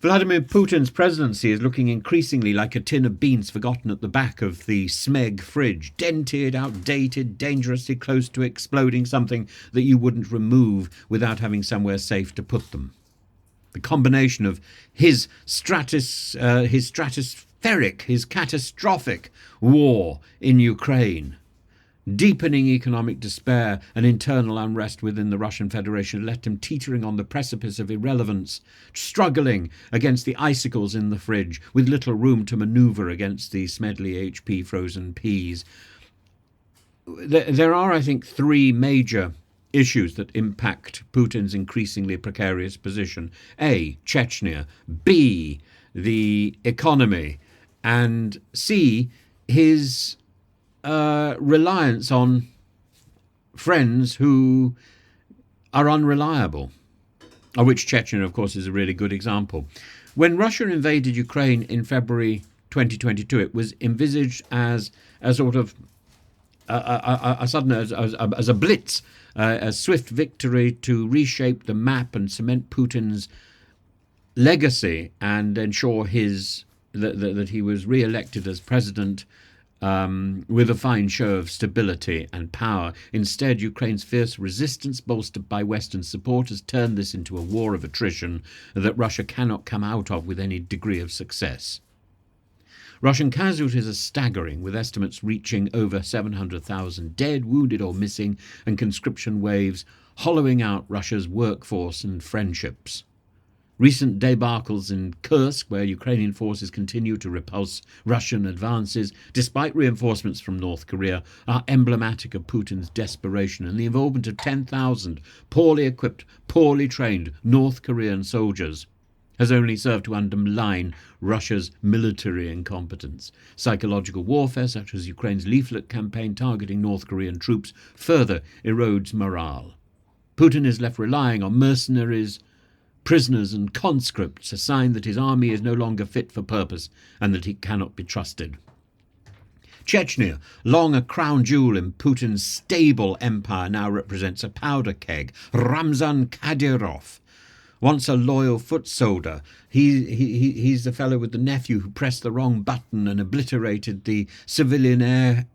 Vladimir Putin's presidency is looking increasingly like a tin of beans forgotten at the back of the Smeg fridge. Dented, outdated, dangerously close to exploding, something that you wouldn't remove without having somewhere safe to put them. The combination of his stratospheric, his catastrophic war in Ukraine, deepening economic despair and internal unrest within the Russian Federation left him teetering on the precipice of irrelevance, struggling against the icicles in the fridge, with little room to manoeuvre against the Smedley HP frozen peas. There are, I think, three major issues that impact Putin's increasingly precarious position. A, Chechnya. B, the economy. And C, his reliance on friends who are unreliable, of which Chechnya, of course, is a really good example. When Russia invaded Ukraine in February 2022, it was envisaged as a sort of as a blitz, a swift victory to reshape the map and cement Putin's legacy and ensure that he was re-elected as president with a fine show of stability and power. Instead, Ukraine's fierce resistance, bolstered by Western support, has turned this into a war of attrition that Russia cannot come out of with any degree of success. Russian casualties are staggering, with estimates reaching over 700,000 dead, wounded or missing, and conscription waves hollowing out Russia's workforce and friendships. Recent debacles in Kursk, where Ukrainian forces continue to repulse Russian advances, despite reinforcements from North Korea, are emblematic of Putin's desperation, and the involvement of 10,000 poorly equipped, poorly trained North Korean soldiers has only served to undermine Russia's military incompetence. Psychological warfare, such as Ukraine's leaflet campaign targeting North Korean troops, further erodes morale. Putin is left relying on mercenaries, prisoners and conscripts, a sign that his army is no longer fit for purpose and that he cannot be trusted. Chechnya, long a crown jewel in Putin's stable empire, now represents a powder keg. Ramzan Kadyrov, once a loyal foot soldier, he's the fellow with the nephew who pressed the wrong button and obliterated the civilian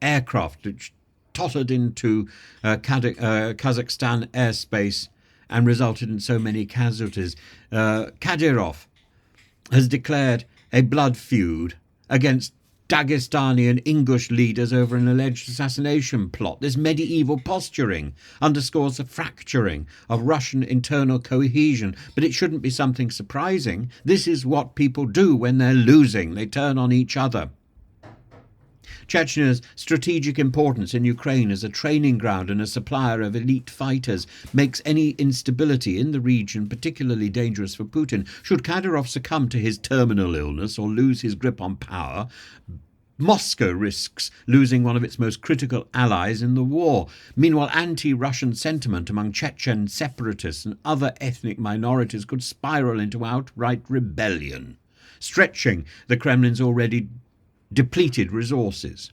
aircraft which tottered into Kazakhstan airspace and resulted in so many casualties. Kadyrov has declared a blood feud against Dagestani and Ingush leaders over an alleged assassination plot. This medieval posturing underscores the fracturing of Russian internal cohesion, but it shouldn't be something surprising. This is what people do when they're losing. They turn on each other. Chechnya's strategic importance in Ukraine as a training ground and a supplier of elite fighters makes any instability in the region particularly dangerous for Putin. Should Kadyrov succumb to his terminal illness or lose his grip on power, Moscow risks losing one of its most critical allies in the war. Meanwhile, anti-Russian sentiment among Chechen separatists and other ethnic minorities could spiral into outright rebellion, stretching the Kremlin's already depleted resources.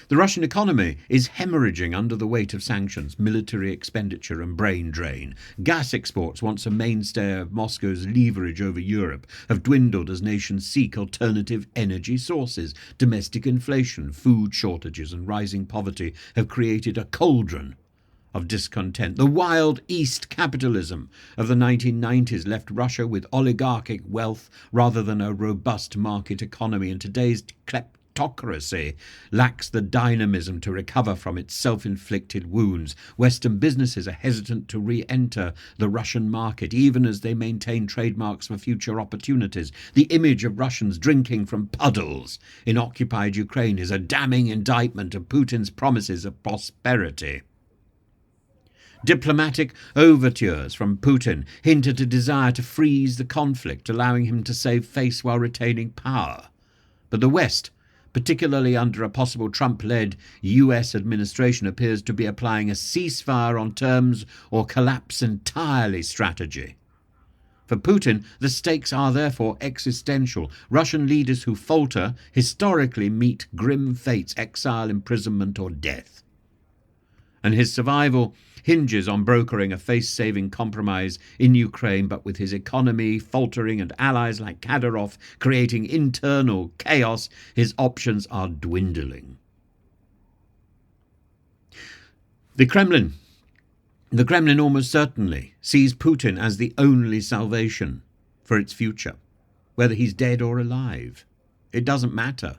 The Russian economy is hemorrhaging under the weight of sanctions, military expenditure and brain drain. Gas exports, once a mainstay of Moscow's leverage over Europe, have dwindled as nations seek alternative energy sources. Domestic inflation, food shortages and rising poverty have created a cauldron of discontent. The wild East capitalism of the 1990s left Russia with oligarchic wealth rather than a robust market economy, and today's kleptocracy lacks the dynamism to recover from its self-inflicted wounds. Western businesses are hesitant to re-enter the Russian market, even as they maintain trademarks for future opportunities. The image of Russians drinking from puddles in occupied Ukraine is a damning indictment of Putin's promises of prosperity. Diplomatic overtures from Putin hint at a desire to freeze the conflict, allowing him to save face while retaining power. But the West, particularly under a possible Trump-led US administration, appears to be applying a ceasefire on terms or collapse entirely strategy. For Putin, the stakes are therefore existential. Russian leaders who falter historically meet grim fates, exile, imprisonment or death. and his survival hinges on brokering a face-saving compromise in Ukraine, but with his economy faltering and allies like Kadyrov creating internal chaos, his options are dwindling. The Kremlin almost certainly sees Putin as the only salvation for its future, whether he's dead or alive. It doesn't matter.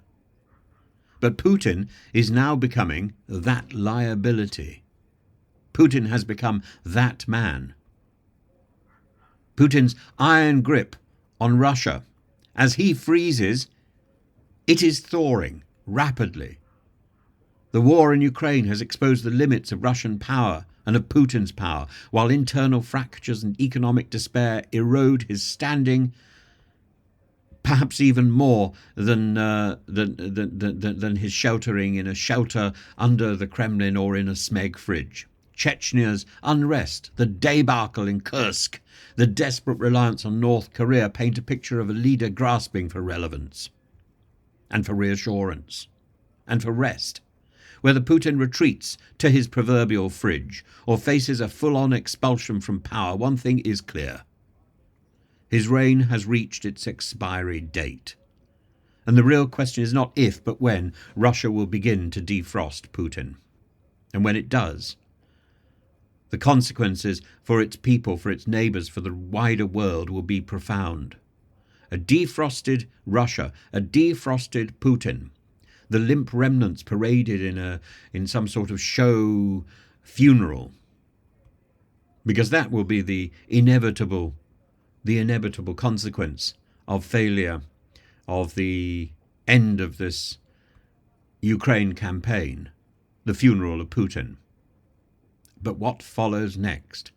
But Putin is now becoming that liability. Putin has become that man. Putin's iron grip on Russia, as he freezes, it is thawing rapidly. The war in Ukraine has exposed the limits of Russian power and of Putin's power, while internal fractures and economic despair erode his standing, perhaps even more than his sheltering in a shelter under the Kremlin or in a Smeg fridge. Chechnya's unrest, the debacle in Kursk, the desperate reliance on North Korea paint a picture of a leader grasping for relevance and for reassurance and for rest. Whether Putin retreats to his proverbial fridge or faces a full-on expulsion from power, one thing is clear. His reign has reached its expiry date. And the real question is not if, but when Russia will begin to defrost Putin. And when it does, the consequences for its people, for its neighbours, for the wider world will be profound. A defrosted Russia, a defrosted Putin, the limp remnants paraded in some sort of show funeral, because that will be the inevitable consequence of failure, of the end of this Ukraine campaign, the funeral of Putin. But what follows next?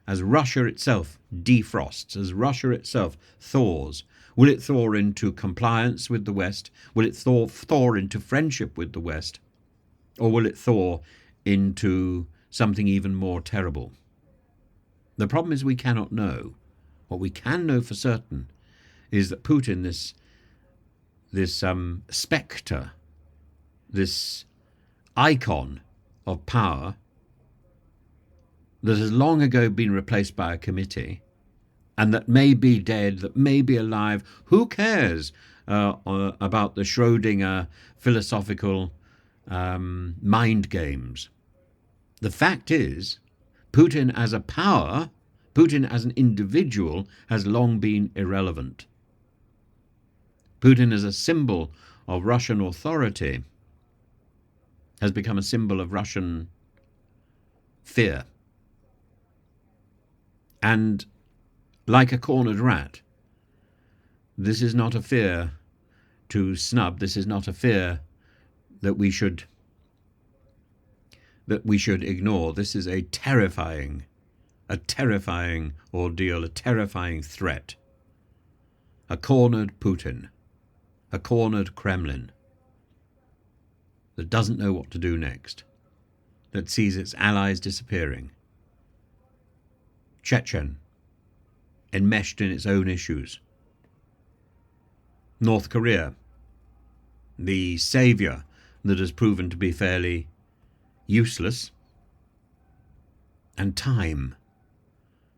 As Russia itself defrosts, as Russia itself thaws, will it thaw into compliance with the West? Will it thaw into friendship with the West? Or will it thaw into something even more terrible? The problem is we cannot know. What we can know for certain is that Putin, this spectre, this icon of power that has long ago been replaced by a committee, and that may be dead, that may be alive. Who cares about the Schrödinger philosophical mind games? The fact is, Putin as a power, Putin as an individual, has long been irrelevant. Putin as a symbol of Russian authority has become a symbol of Russian fear. And like a cornered rat, this is not a fear to snub. This is not a fear that we should ignore. This is a terrifying ordeal, a terrifying threat. A cornered Putin, a cornered Kremlin that doesn't know what to do next, that sees its allies disappearing. Chechnya, enmeshed in its own issues. North Korea, the saviour that has proven to be fairly useless. And time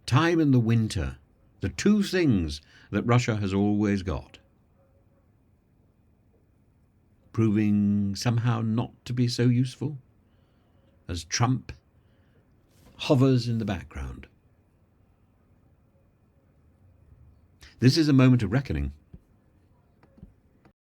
and the winter, the two things that Russia has always got, proving somehow not to be so useful as Trump hovers in the background. This is a moment of reckoning.